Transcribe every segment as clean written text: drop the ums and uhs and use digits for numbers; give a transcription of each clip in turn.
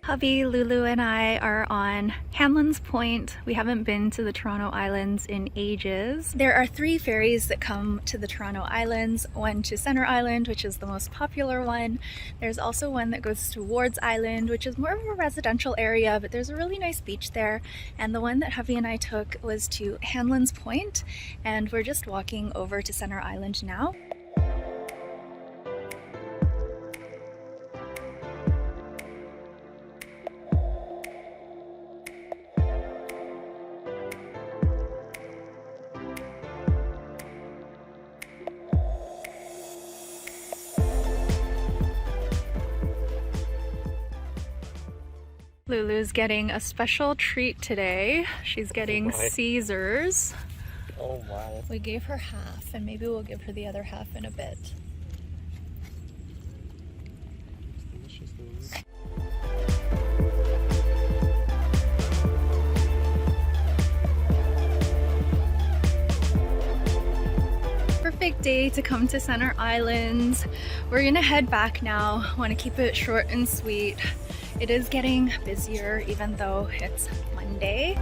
Hubby, Lulu, and I are on Hanlon's Point. We haven't been to the Toronto Islands in ages. There are 3 ferries that come to the Toronto Islands, one to Centre Island, which is the most popular one. There's also one that goes to Wards Island, which is more of a residential area, but there's a really nice beach there. And the one that Hubby and I took was to Hanlon's Point, and we're just walking over to Centre Island now. Lulu's getting a special treat today. She's getting Caesars. Oh my. We gave her half, and maybe we'll give her the other half in a bit. Perfect day to come to Centre Island. We're gonna head back now. Want to keep it short and sweet. It is getting busier even though it's Monday.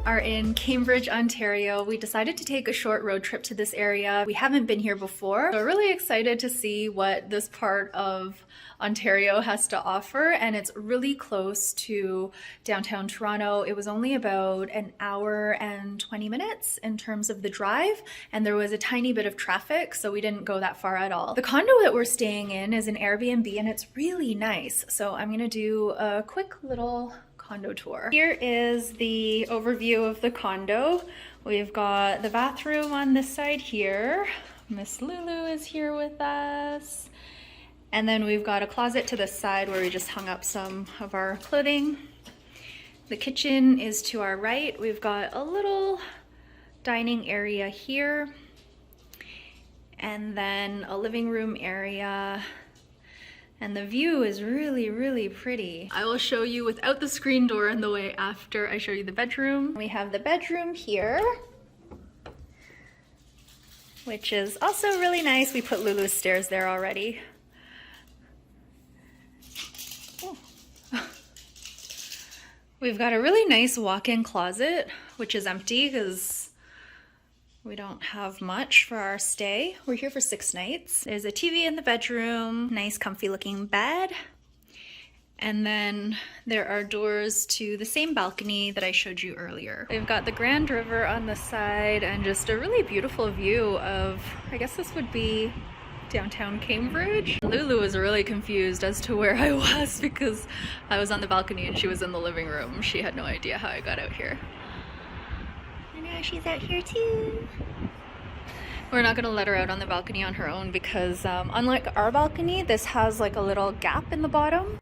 Are in Cambridge, Ontario. We decided to take a short road trip to this area. We haven't been here before, so we're really excited to see what this part of Ontario has to offer, and it's really close to downtown Toronto. It was only about an hour and 20 minutes in terms of the drive, and there was a tiny bit of traffic, so we didn't go that far at all. The condo that we're staying in is an Airbnb, and it's really nice, so I'm gonna do a quick little condo tour. Here is the overview of the condo. We've got the bathroom on this side here. Miss Lulu is here with us. And then we've got a closet to the side where we just hung up some of our clothing. The kitchen is to our right. We've got a little dining area here. And then a living room area. And the view is really, really pretty. I will show you without the screen door in the way after I show you the bedroom. We have the bedroom here, which is also really nice. We put Lulu's stairs there already. Oh. We've got a really nice walk-in closet, which is empty because we don't have much for our stay. We're here for 6 nights. There's a TV in the bedroom, nice comfy looking bed. And then there are doors to the same balcony that I showed you earlier. We've got the Grand River on the side and just a really beautiful view of, I guess this would be downtown Cambridge. Lulu was really confused as to where I was because I was on the balcony and she was in the living room. She had no idea how I got out here. She's out here too. We're not gonna let her out on the balcony on her own because unlike our balcony, this has like a little gap in the bottom.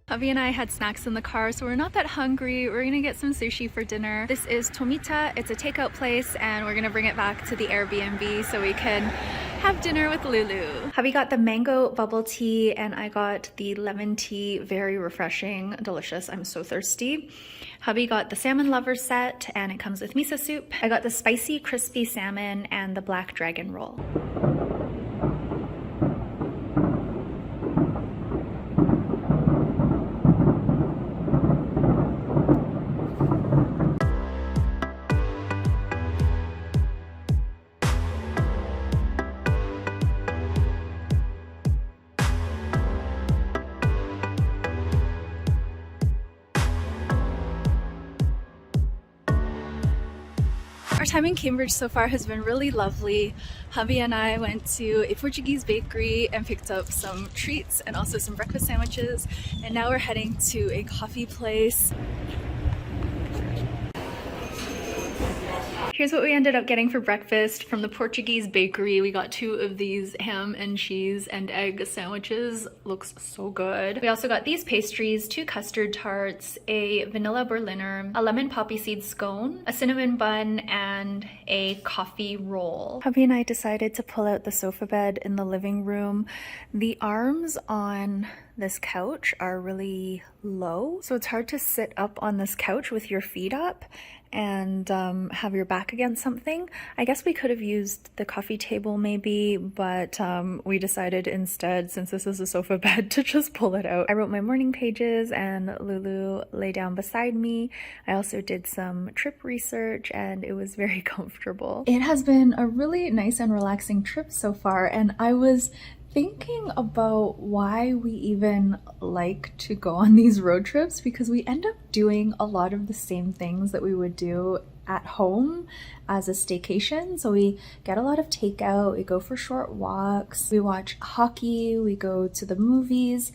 Hubby and I had snacks in the car, so we're not that hungry. We're gonna get some sushi for dinner. This is Tomita. It's a takeout place, and we're gonna bring it back to the Airbnb so we can have dinner with Lulu. Hubby got the mango bubble tea, and I got the lemon tea. Very refreshing, delicious. I'm so thirsty. Hubby got the salmon lover set, and it comes with miso soup. I got the spicy crispy salmon and the black dragon roll. Our time in Cambridge so far has been really lovely. Hubby and I went to a Portuguese bakery and picked up some treats and also some breakfast sandwiches, and now we're heading to a coffee place. Here's what we ended up getting for breakfast from the Portuguese Bakery. We got 2 of these ham and cheese and egg sandwiches. Looks so good. We also got these pastries, 2 custard tarts, a vanilla Berliner, a lemon poppy seed scone, a cinnamon bun, and a coffee roll. Hubby and I decided to pull out the sofa bed in the living room. The arms on this couch are really low, so it's hard to sit up on this couch with your feet up and have your back against something. I guess we could have used the coffee table maybe, but we decided instead, since this is a sofa bed, to just pull it out. I wrote my morning pages and Lulu lay down beside me. I also did some trip research and it was very comfortable. It has been a really nice and relaxing trip so far, and I was thinking about why we even like to go on these road trips, because we end up doing a lot of the same things that we would do at home as a staycation. So we get a lot of takeout, we go for short walks, we watch hockey, we go to the movies.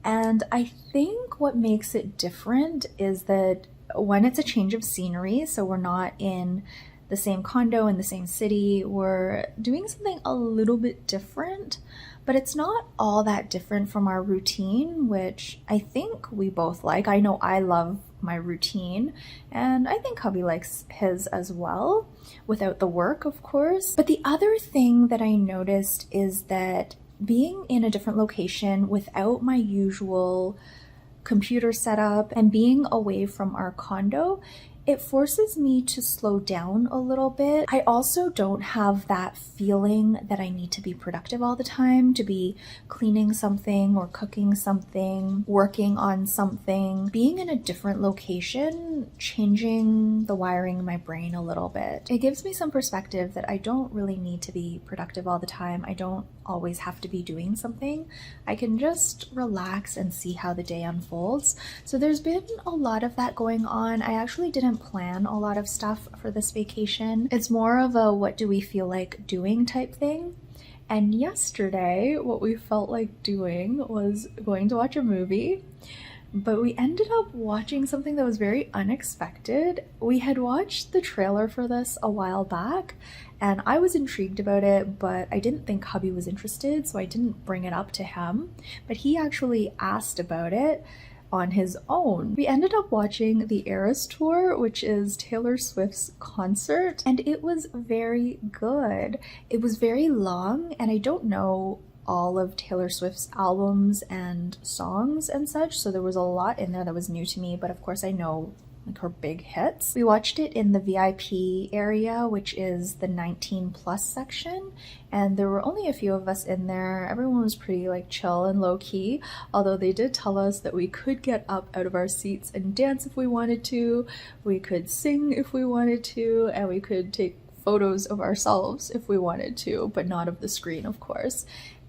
And I think what makes it different is that when it's a change of scenery, so we're not in the same condo in the same city, we're doing something a little bit different. But it's not all that different from our routine, which I think we both like. I know I love my routine, and I think hubby likes his as well, without the work, of course. But the other thing that I noticed is that being in a different location without my usual computer setup and being away from our condo, it forces me to slow down a little bit. I also don't have that feeling that I need to be productive all the time, to be cleaning something or cooking something, working on something. Being in a different location, changing the wiring in my brain a little bit. It gives me some perspective that I don't really need to be productive all the time. I don't always have to be doing something. I can just relax and see how the day unfolds. So there's been a lot of that going on. I actually didn't plan a lot of stuff for this vacation. It's more of a what do we feel like doing type thing. And yesterday, what we felt like doing was going to watch a movie, but we ended up watching something that was very unexpected. We had watched the trailer for this a while back, and I was intrigued about it, but I didn't think hubby was interested, so I didn't bring it up to him. But he actually asked about it on his own. We ended up watching the Eras Tour, which is Taylor Swift's concert, and it was very good. It was very long, and I don't know all of Taylor Swift's albums and songs and such, so there was a lot in there that was new to me, but of course I know like her big hits. We watched it in the VIP area, which is the 19+ section, and there were only a few of us in there. Everyone was pretty like chill and low-key, although they did tell us that we could get up out of our seats and dance if we wanted to, we could sing if we wanted to, and we could take photos of ourselves if we wanted to, but not of the screen, of course.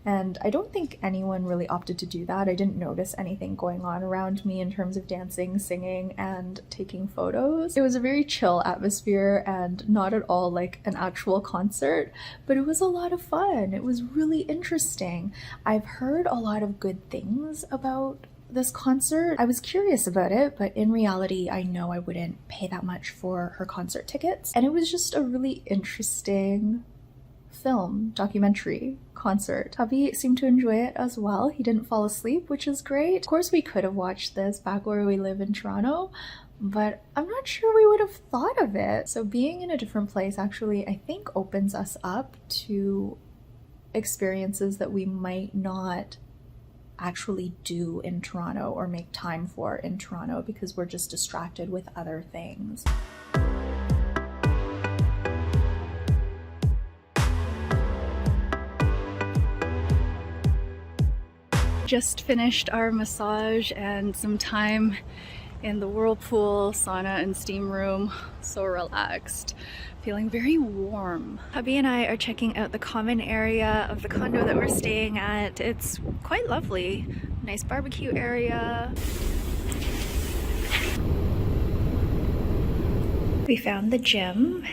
And I don't think anyone really opted to do that. I didn't notice anything going on around me in terms of dancing, singing, and taking photos. It was a very chill atmosphere and not at all like an actual concert, but it was a lot of fun. It was really interesting. I've heard a lot of good things about this concert. I was curious about it, but in reality, I know I wouldn't pay that much for her concert tickets. And it was just a really interesting documentary concert. Hubby seemed to enjoy it as well. He didn't fall asleep, which is great. Of course, we could have watched this back where we live in Toronto, but I'm not sure we would have thought of it. So being in a different place actually, I think, opens us up to experiences that we might not actually do in Toronto or make time for in Toronto because we're just distracted with other things. Just finished our massage and some time in the whirlpool, sauna, and steam room. So relaxed, feeling very warm. Hubby and I are checking out the common area of the condo that we're staying at. It's quite lovely. Nice barbecue area. We found the gym,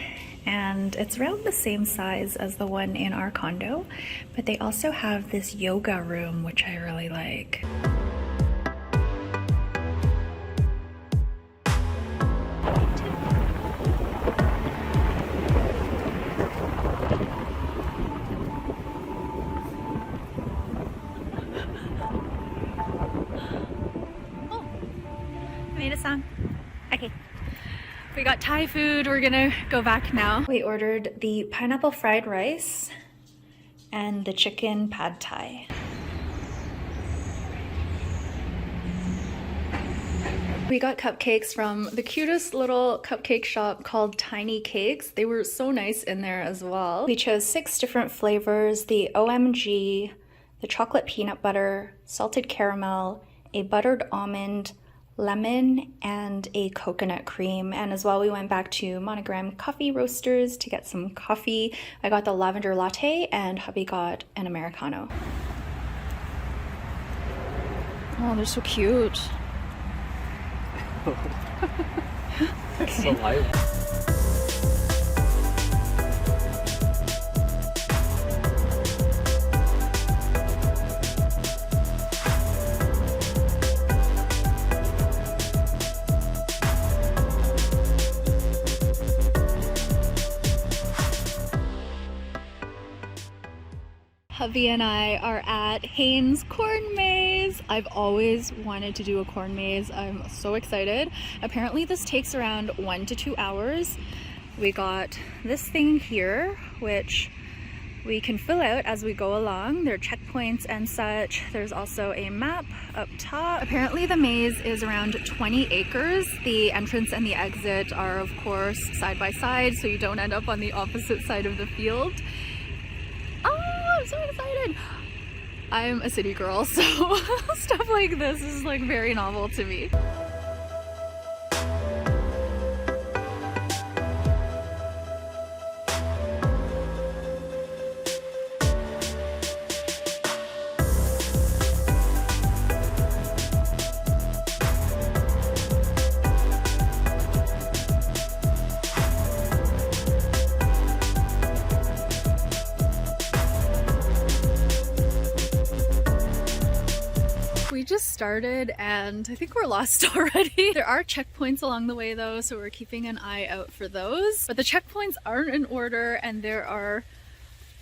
and it's around the same size as the one in our condo, but they also have this yoga room, which I really like. We got Thai food. We're gonna go back now. We ordered the pineapple fried rice and the chicken pad thai. We got cupcakes from the cutest little cupcake shop called Tiny Cakes. They were so nice in there as well. We chose 6 different flavors: the OMG, the chocolate peanut butter, salted caramel, a buttered almond, lemon, and a coconut cream. And as well, we went back to Monigram coffee roasters to get some coffee. I got the lavender latte and hubby got an Americano. Oh, they're so cute. It's so light. Hubby and I are at Haynes Corn Maze. I've always wanted to do a corn maze. I'm so excited. Apparently this takes around 1 to 2 hours. We got this thing here, which we can fill out as we go along. There are checkpoints and such. There's also a map up top. Apparently the maze is around 20 acres. The entrance and the exit are, of course, side by side, so you don't end up on the opposite side of the field. I'm so excited. I'm a city girl, so stuff like this is like very novel to me. We just started and I think we're lost already. There are checkpoints along the way though, so we're keeping an eye out for those. But the checkpoints aren't in order, and there are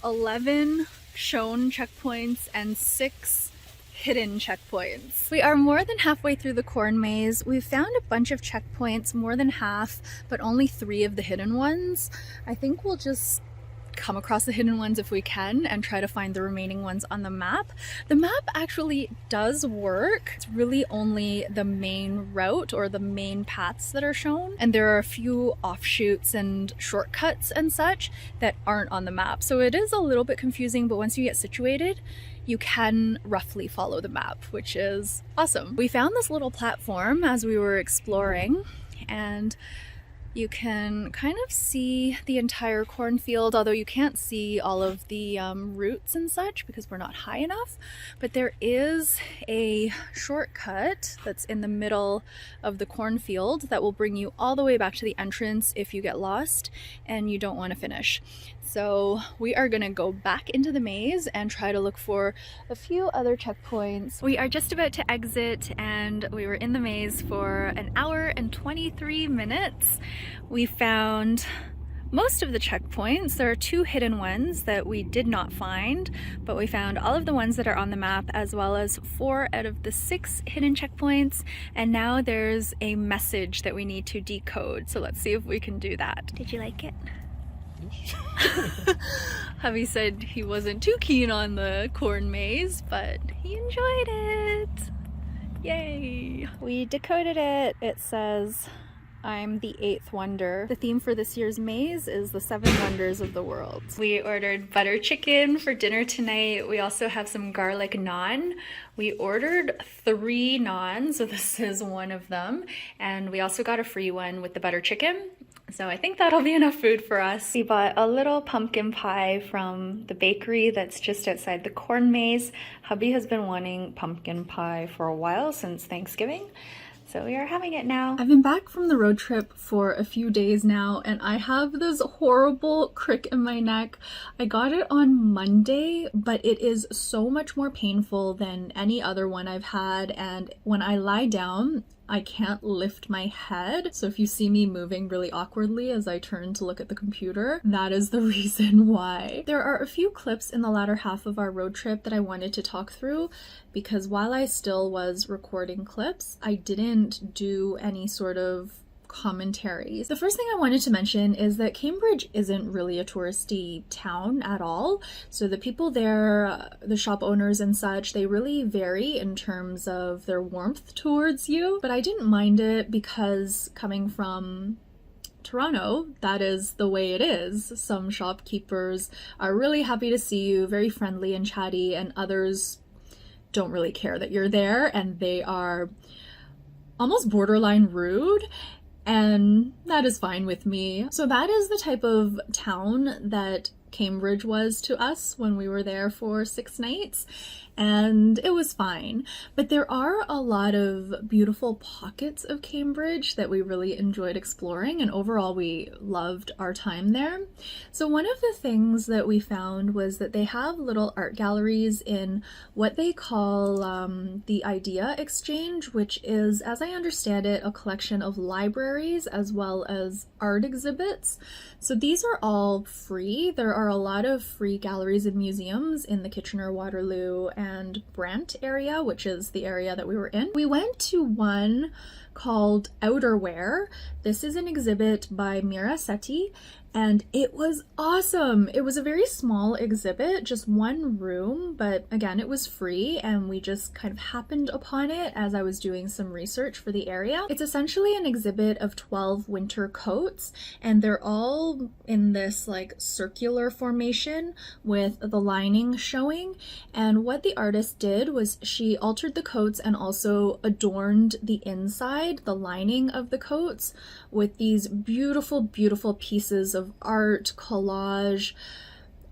11 shown checkpoints and 6 hidden checkpoints. We are more than halfway through the corn maze. We've found a bunch of checkpoints, more than half, but only 3 of the hidden ones. I think we'll just come across the hidden ones if we can and try to find the remaining ones on the map. The map actually does work. It's really only the main route or the main paths that are shown, and there are a few offshoots and shortcuts and such that aren't on the map. So it is a little bit confusing, but once you get situated, you can roughly follow the map, which is awesome. We found this little platform as we were exploring, and you can kind of see the entire cornfield, although you can't see all of the roots and such because we're not high enough. But there is a shortcut that's in the middle of the cornfield that will bring you all the way back to the entrance if you get lost and you don't want to finish. So we are gonna go back into the maze and try to look for a few other checkpoints. We are just about to exit, and we were in the maze for 1 hour and 23 minutes. We found most of the checkpoints. There are 2 hidden ones that we did not find, but we found all of the ones that are on the map, as well as 4 out of the 6 hidden checkpoints. And now there's a message that we need to decode. So let's see if we can do that. Did you like it? Hubby said he wasn't too keen on the corn maze, but he enjoyed it. Yay! We decoded it. It says, "I'm the 8th wonder." The theme for this year's maze is the 7 wonders of the world. We ordered butter chicken for dinner tonight. We also have some garlic naan. We ordered 3 naans, so this is one of them. And we also got a free one with the butter chicken. So I think that'll be enough food for us. We bought a little pumpkin pie from the bakery that's just outside the corn maze. Hubby has been wanting pumpkin pie for a while, since Thanksgiving. So we are having it now. I've been back from the road trip for a few days now, and I have this horrible crick in my neck. I got it on Monday, but it is so much more painful than any other one I've had, and when I lie down, I can't lift my head. So if you see me moving really awkwardly as I turn to look at the computer, that is the reason why. There are a few clips in the latter half of our road trip that I wanted to talk through, because while I still was recording clips, I didn't do any sort of commentaries. The first thing I wanted to mention is that Cambridge isn't really a touristy town at all. So the people there, the shop owners and such, they really vary in terms of their warmth towards you. But I didn't mind it because coming from Toronto, that is the way it is. Some shopkeepers are really happy to see you, very friendly and chatty, and others don't really care that you're there, and they are almost borderline rude, and that is fine with me. So that is the type of town that Cambridge was to us when we were there for 6 nights, and it was fine. But there are a lot of beautiful pockets of Cambridge that we really enjoyed exploring, and overall we loved our time there. So one of the things that we found was that they have little art galleries in what they call the Idea Exchange, which is, as I understand it, a collection of libraries as well as art exhibits. So these are all free. There are a lot of free galleries and museums in the Kitchener, Waterloo, and Brant area, which is the area that we were in. We went to one called Outerwear. This is an exhibit by Meera Sethi, and it was awesome. It was a very small exhibit, just one room, but again, it was free, and we just kind of happened upon it as I was doing some research for the area. It's essentially an exhibit of 12 winter coats, and they're all in this like circular formation with the lining showing. And what the artist did was she altered the coats and also adorned the inside, the lining of the coats, with these beautiful, beautiful pieces of art, collage,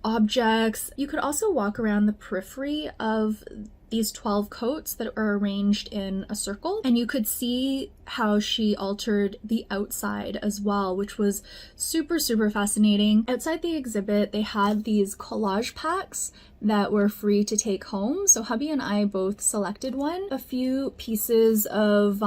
objects. You could also walk around the periphery of these 12 coats that are arranged in a circle, and you could see how she altered the outside as well, which was super, super fascinating. Outside the exhibit, they had these collage packs that were free to take home. So hubby and I both selected one. A few pieces of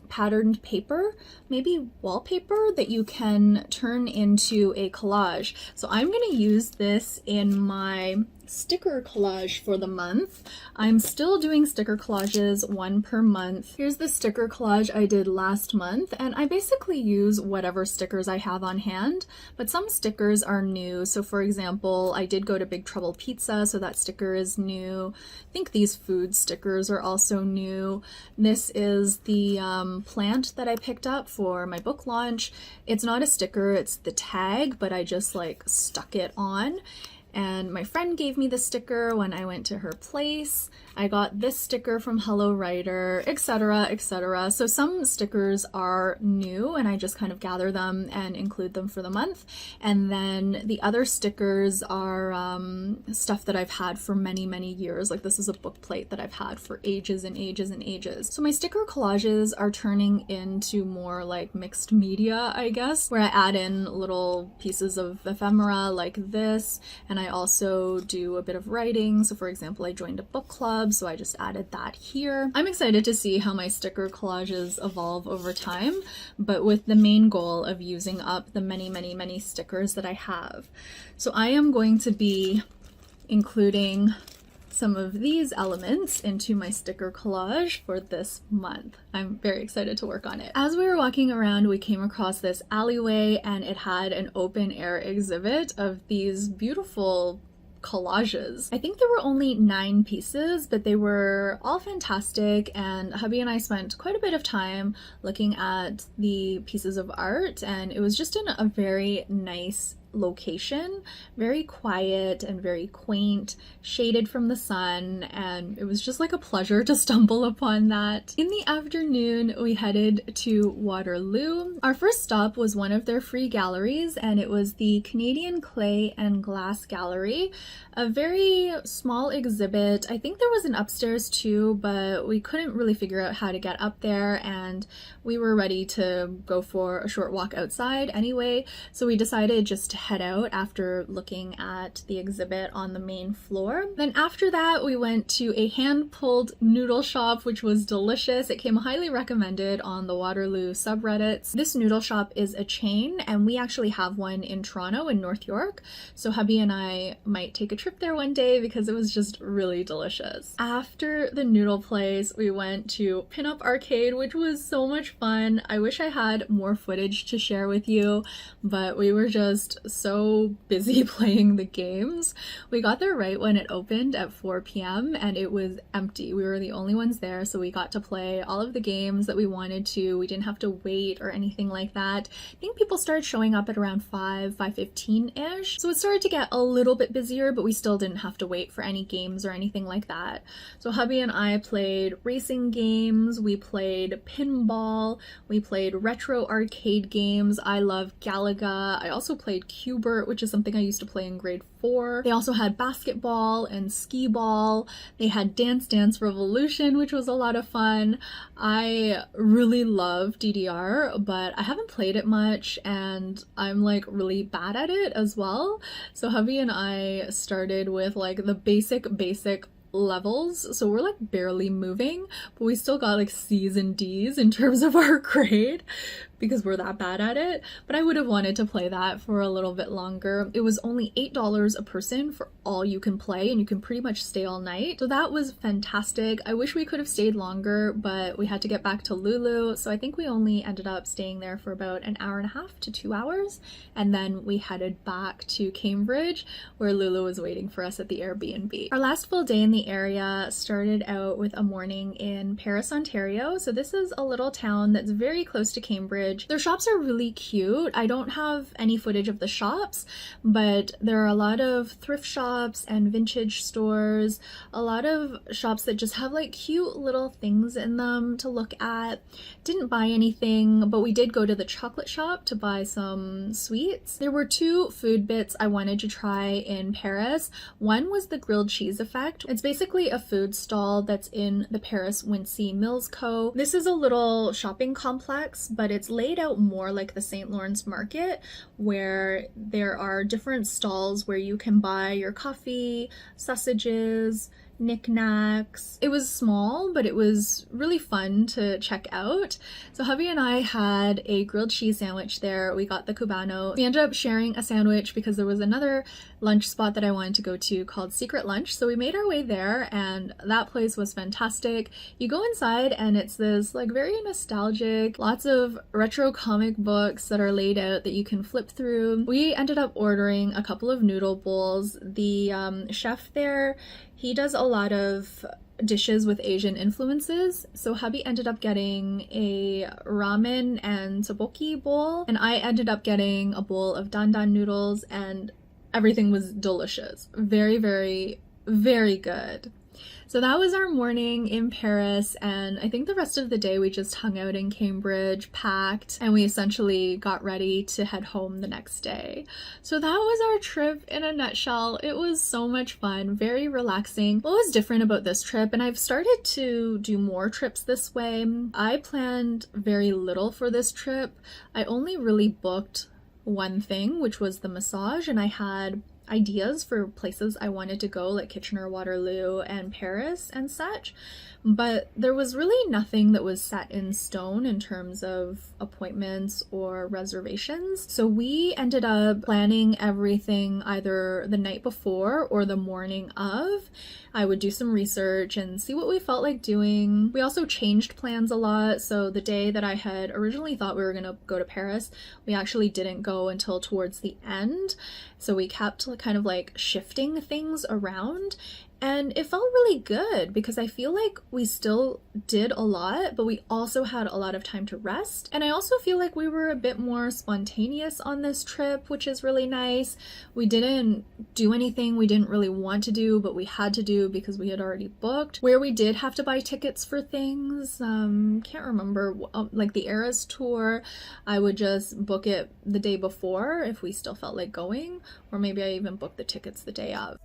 patterned paper, maybe wallpaper, that you can turn into a collage. So I'm going to use this in my sticker collage for the month. I'm still doing sticker collages, 1 per month. Here's the sticker collage I did last month, and I basically use whatever stickers I have on hand, but some stickers are new. So for example, I did go to Big Trouble Pizza, so that sticker is new. I think these food stickers are also new. This is the plant that I picked up for my book launch. It's not a sticker, it's the tag, but I just like stuck it on. And my friend gave me the sticker when I went to her place. I got this sticker from Hello Writer, etc., etc. So some stickers are new and I just kind of gather them and include them for the month. And then the other stickers are stuff that I've had for many, many years. Like this is a book plate that I've had for ages and ages and ages. So my sticker collages are turning into more like mixed media, I guess, where I add in little pieces of ephemera like this, and I also do a bit of writing. So for example, I joined a book club, so I just added that here. I'm excited to see how my sticker collages evolve over time, but with the main goal of using up the many, many, many stickers that I have. So I am going to be including some of these elements into my sticker collage for this month. I'm very excited to work on it. As we were walking around, we came across this alleyway and it had an open air exhibit of these beautiful collages. I think there were only 9 pieces, but they were all fantastic, and hubby and I spent quite a bit of time looking at the pieces of art, and it was just in a very nice location, very quiet and very quaint, shaded from the sun, and it was just like a pleasure to stumble upon that. In the afternoon, we headed to Waterloo. Our first stop was one of their free galleries, and it was the Canadian Clay and Glass Gallery, a very small exhibit. I think there was an upstairs too, but we couldn't really figure out how to get up there, and we were ready to go for a short walk outside anyway, so we decided just to head out after looking at the exhibit on the main floor. Then after that, we went to a hand-pulled noodle shop, which was delicious. It came highly recommended on the Waterloo subreddits. This noodle shop is a chain, and we actually have one in Toronto in North York. So hubby and I might take a trip there one day because it was just really delicious. After the noodle place, we went to Pinup Arcade, which was so much fun. I wish I had more footage to share with you, but we were just so busy playing the games. We got there right when it opened at 4 p.m. and it was empty. We were the only ones there, so we got to play all of the games that we wanted to. We didn't have to wait or anything like that. I think people started showing up at around 5:15-ish. So it started to get a little bit busier, but we still didn't have to wait for any games or anything like that. So hubby and I played racing games, we played pinball, we played retro arcade games. I love Galaga. I also played Q*bert, which is something I used to play in grade 4. They also had basketball and skee ball. They had Dance Dance Revolution, which was a lot of fun. I really love DDR, but I haven't played it much and I'm like really bad at it as well. So hubby and I started with like the basic levels, so we're like barely moving, but we still got like C's and D's in terms of our grade because we're that bad at it. But I would have wanted to play that for a little bit longer. It was only $8 a person for all you can play, and you can pretty much stay all night, so that was fantastic. I wish we could have stayed longer, but we had to get back to Lulu, so I think we only ended up staying there for about an hour and a half to 2 hours, and then we headed back to Cambridge where Lulu was waiting for us at the Airbnb. Our last full day in the area started out with a morning in Paris, Ontario. So this is a little town that's very close to Cambridge. Their shops are really cute. I don't have any footage of the shops, but there are a lot of thrift shops and vintage stores, a lot of shops that just have like cute little things in them to look at. Didn't buy anything, but we did go to the chocolate shop to buy some sweets. There were 2 food bits I wanted to try in Paris. One was the grilled cheese effect. It's basically a food stall that's in the Paris Wincey Mills Co. This is a little shopping complex, but it's laid out more like the St. Lawrence Market, where there are different stalls where you can buy your coffee, sausages, knickknacks. It was small, but it was really fun to check out. So hubby and I had a grilled cheese sandwich there. We got the Cubano. We ended up sharing a sandwich because there was another lunch spot that I wanted to go to called Secret Lunch. So we made our way there, and that place was fantastic. You go inside and it's this like very nostalgic, lots of retro comic books that are laid out that you can flip through. We ended up ordering a couple of noodle bowls. The chef there, he does a lot of dishes with Asian influences. So hubby ended up getting a ramen and tteokbokki bowl, and I ended up getting a bowl of dandan noodles, and everything was delicious. Very, very, very good. So that was our morning in Paris, and I think the rest of the day we just hung out in Cambridge, packed, and we essentially got ready to head home the next day. So that was our trip in a nutshell. It was so much fun, very relaxing. What was different about this trip, and I've started to do more trips this way, I planned very little for this trip. I only really booked one thing, which was the massage, and I had ideas for places I wanted to go, like Kitchener, Waterloo, and Paris and such, but there was really nothing that was set in stone in terms of appointments or reservations. So we ended up planning everything either the night before or the morning of. I would do some research and see what we felt like doing. We also changed plans a lot. So the day that I had originally thought we were going to go to Paris, we actually didn't go until towards the end. So we kept kind of like shifting things around. And it felt really good because I feel like we still did a lot, but we also had a lot of time to rest. And I also feel like we were a bit more spontaneous on this trip, which is really nice. We didn't do anything we didn't really want to do, but we had to do because we had already booked. Where we did have to buy tickets for things, can't remember, like the Eras tour, I would just book it the day before if we still felt like going, or maybe I even booked the tickets the day of.